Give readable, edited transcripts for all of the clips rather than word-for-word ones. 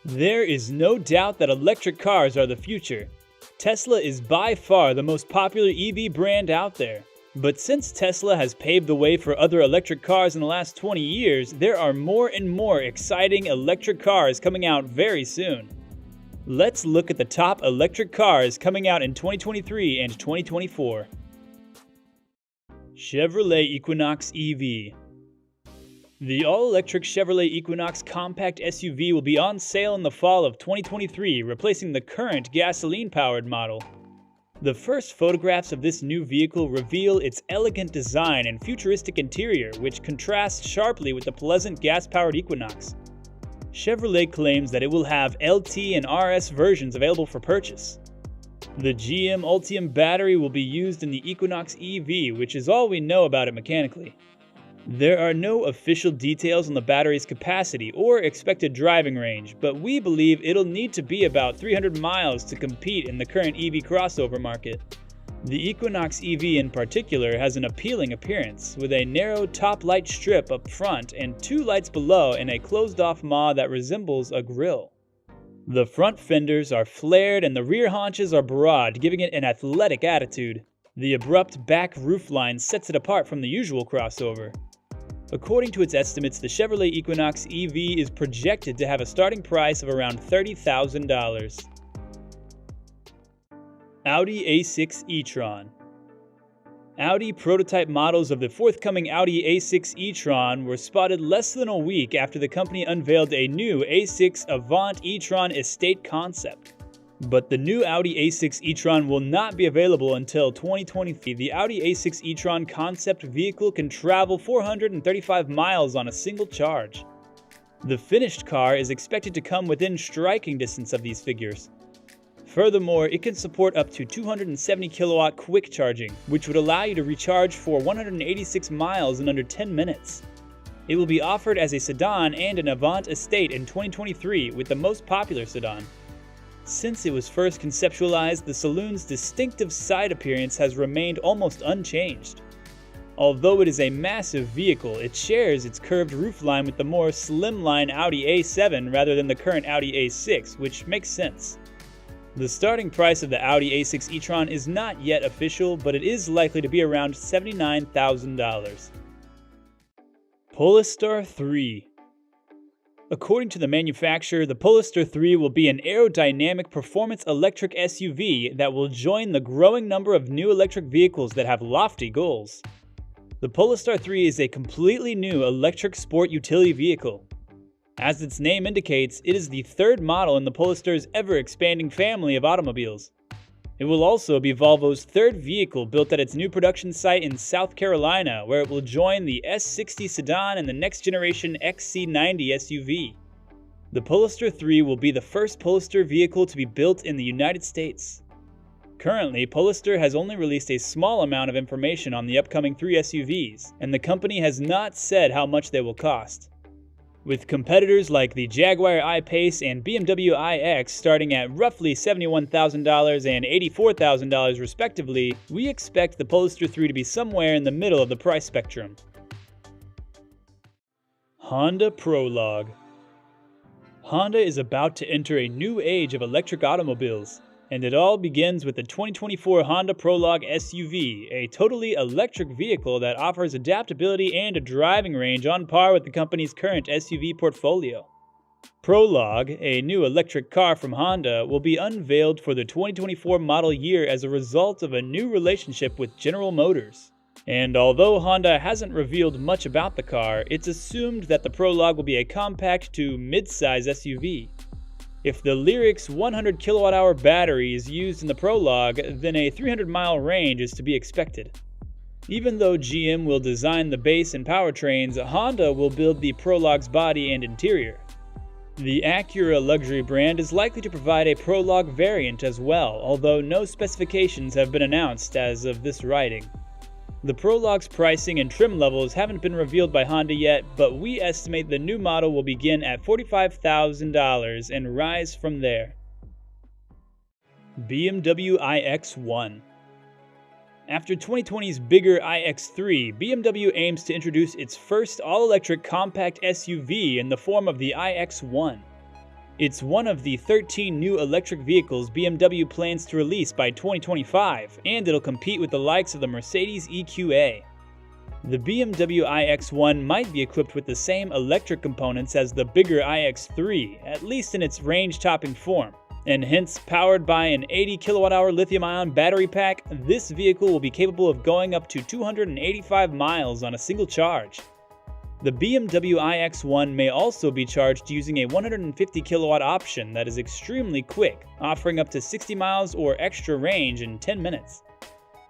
There is no doubt that electric cars are the future. Tesla is by far the most popular EV brand out there. But since Tesla has paved the way for other electric cars in the last 20 years, there are more and more exciting electric cars coming out very soon. Let's look at the top electric cars coming out in 2023 and 2024. Chevrolet Equinox EV. The all-electric Chevrolet Equinox compact SUV will be on sale in the fall of 2023, replacing the current gasoline-powered model. The first photographs of this new vehicle reveal its elegant design and futuristic interior, which contrasts sharply with the pleasant gas-powered Equinox. Chevrolet claims that it will have LT and RS versions available for purchase. The GM Ultium battery will be used in the Equinox EV, which is all we know about it mechanically. There are no official details on the battery's capacity or expected driving range, but we believe it'll need to be about 300 miles to compete in the current EV crossover market. The Equinox EV in particular has an appealing appearance, with a narrow top light strip up front and two lights below and a closed-off maw that resembles a grille. The front fenders are flared and the rear haunches are broad, giving it an athletic attitude. The abrupt back roofline sets it apart from the usual crossover. According to its estimates, the Chevrolet Equinox EV is projected to have a starting price of around $30,000. Audi A6 e-tron. Audi prototype models of the forthcoming Audi A6 e-tron were spotted less than a week after the company unveiled a new A6 Avant e-tron Estate concept. But the new Audi A6 e-tron will not be available until 2023. The Audi A6 e-tron concept vehicle can travel 435 miles on a single charge. The finished car is expected to come within striking distance of these figures. Furthermore, it can support up to 270 kilowatt quick charging, which would allow you to recharge for 186 miles in under 10 minutes. It will be offered as a sedan and an Avant Estate in 2023, with the most popular sedan. Since it was first conceptualized, the saloon's distinctive side appearance has remained almost unchanged. Although it is a massive vehicle, it shares its curved roofline with the more slimline Audi A7 rather than the current Audi A6, which makes sense. The starting price of the Audi A6 e-tron is not yet official, but it is likely to be around $79,000. Polestar 3. According to the manufacturer, the Polestar 3 will be an aerodynamic performance electric SUV that will join the growing number of new electric vehicles that have lofty goals. The Polestar 3 is a completely new electric sport utility vehicle. As its name indicates, it is the third model in the Polestar's ever-expanding family of automobiles. It will also be Volvo's third vehicle built at its new production site in South Carolina, where it will join the S60 sedan and the next-generation XC90 SUV. The Polestar 3 will be the first Polestar vehicle to be built in the United States. Currently, Polestar has only released a small amount of information on the upcoming three SUVs, and the company has not said how much they will cost. With competitors like the Jaguar I-Pace and BMW iX starting at roughly $71,000 and $84,000 respectively, we expect the Polestar 3 to be somewhere in the middle of the price spectrum. Honda Prologue. Honda is about to enter a new age of electric automobiles, and it all begins with the 2024 Honda Prologue SUV, a totally electric vehicle that offers adaptability and a driving range on par with the company's current SUV portfolio. Prologue, a new electric car from Honda, will be unveiled for the 2024 model year as a result of a new relationship with General Motors. And although Honda hasn't revealed much about the car, it's assumed that the Prologue will be a compact to mid-size SUV. If the Lyric's 100 kilowatt-hour battery is used in the Prologue, then a 300-mile range is to be expected. Even though GM will design the base and powertrains, Honda will build the Prologue's body and interior. The Acura luxury brand is likely to provide a Prologue variant as well, although no specifications have been announced as of this writing. The Prologue's pricing and trim levels haven't been revealed by Honda yet, but we estimate the new model will begin at $45,000 and rise from there. BMW iX1. After 2020's bigger iX3, BMW aims to introduce its first all-electric compact SUV in the form of the iX1. It's one of the 13 new electric vehicles BMW plans to release by 2025, and it'll compete with the likes of the Mercedes EQA. The BMW iX1 might be equipped with the same electric components as the bigger iX3, at least in its range-topping form, and hence powered by an 80 kWh lithium-ion battery pack. This vehicle will be capable of going up to 285 miles on a single charge. The BMW iX1 may also be charged using a 150 kilowatt option that is extremely quick, offering up to 60 miles or extra range in 10 minutes.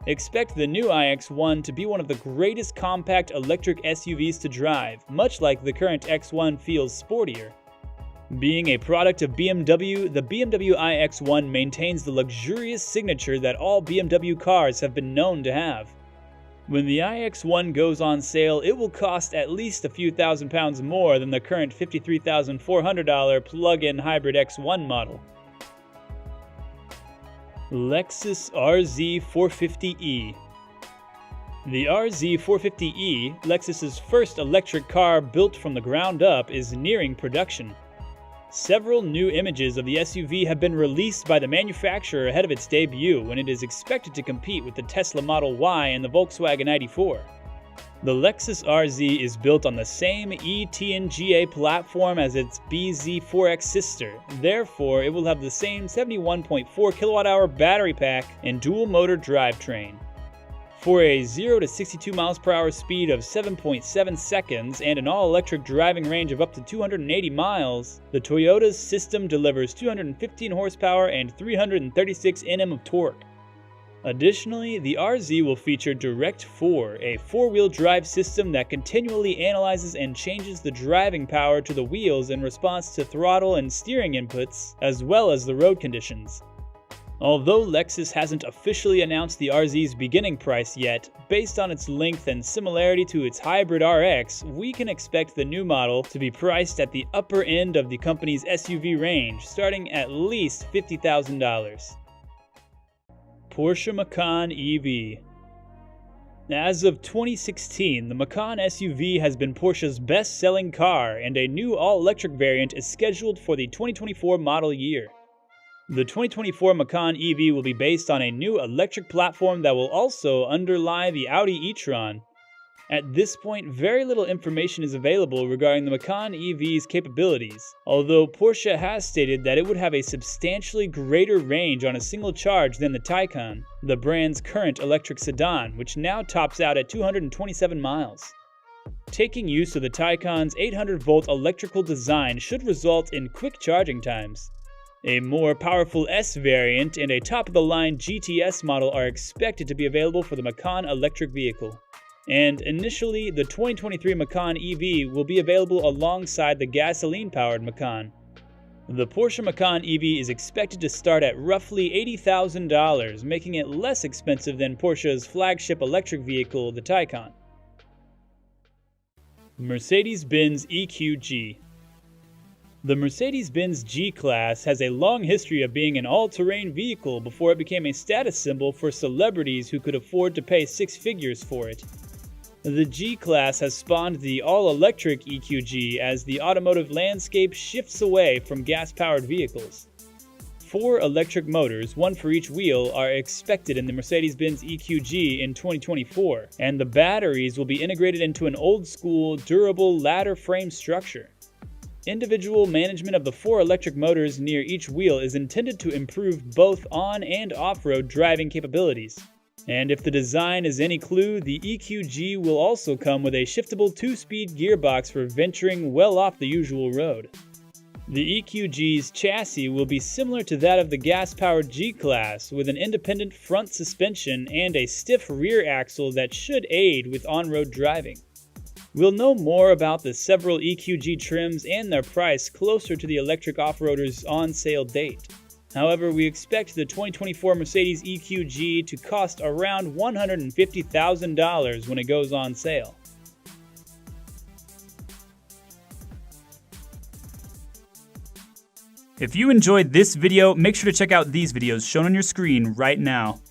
Expect the new iX1 to be one of the greatest compact electric SUVs to drive, much like the current X1 feels sportier. Being a product of BMW, the BMW iX1 maintains the luxurious signature that all BMW cars have been known to have. When the iX1 goes on sale, it will cost at least a few £1,000s more than the current $53,400 plug-in hybrid X1 model. Lexus RZ450e. The RZ450e, Lexus's first electric car built from the ground up, is nearing production. Several new images of the SUV have been released by the manufacturer ahead of its debut, when it is expected to compete with the Tesla Model Y and the Volkswagen ID.4. The Lexus RZ is built on the same eTNGA platform as its bZ4X sister, therefore it will have the same 71.4 kWh battery pack and dual-motor drivetrain. For a 0 to 62 mph speed of 7.7 seconds and an all-electric driving range of up to 280 miles, the Toyota's system delivers 215 horsepower and 336 Nm of torque. Additionally, the RZ will feature Direct4, a four-wheel drive system that continually analyzes and changes the driving power to the wheels in response to throttle and steering inputs, as well as the road conditions. Although Lexus hasn't officially announced the RZ's beginning price yet, based on its length and similarity to its hybrid RX, we can expect the new model to be priced at the upper end of the company's SUV range, starting at least $50,000. Porsche Macan EV. As of 2016, the Macan SUV has been Porsche's best-selling car, and a new all-electric variant is scheduled for the 2024 model year. The 2024 Macan EV will be based on a new electric platform that will also underlie the Audi e-tron. At this point, very little information is available regarding the Macan EV's capabilities, although Porsche has stated that it would have a substantially greater range on a single charge than the Taycan, the brand's current electric sedan, which now tops out at 227 miles. Taking use of the Taycan's 800-volt electrical design should result in quick charging times. A more powerful S variant and a top-of-the-line GTS model are expected to be available for the Macan electric vehicle. And initially, the 2023 Macan EV will be available alongside the gasoline-powered Macan. The Porsche Macan EV is expected to start at roughly $80,000, making it less expensive than Porsche's flagship electric vehicle, the Taycan. Mercedes-Benz EQG. The Mercedes-Benz G-Class has a long history of being an all-terrain vehicle before it became a status symbol for celebrities who could afford to pay six figures for it. The G-Class has spawned the all-electric EQG as the automotive landscape shifts away from gas-powered vehicles. 4 electric motors, one for each wheel, are expected in the Mercedes-Benz EQG in 2024, and the batteries will be integrated into an old-school, durable ladder frame structure. Individual management of the 4 electric motors near each wheel is intended to improve both on- and off-road driving capabilities. And if the design is any clue, the EQG will also come with a shiftable 2-speed gearbox for venturing well off the usual road. The EQG's chassis will be similar to that of the gas-powered G-Class, with an independent front suspension and a stiff rear axle that should aid with on-road driving. We'll know more about the several EQG trims and their price closer to the electric off-roader's on-sale date. However, we expect the 2024 Mercedes EQG to cost around $150,000 when it goes on sale. If you enjoyed this video, make sure to check out these videos shown on your screen right now.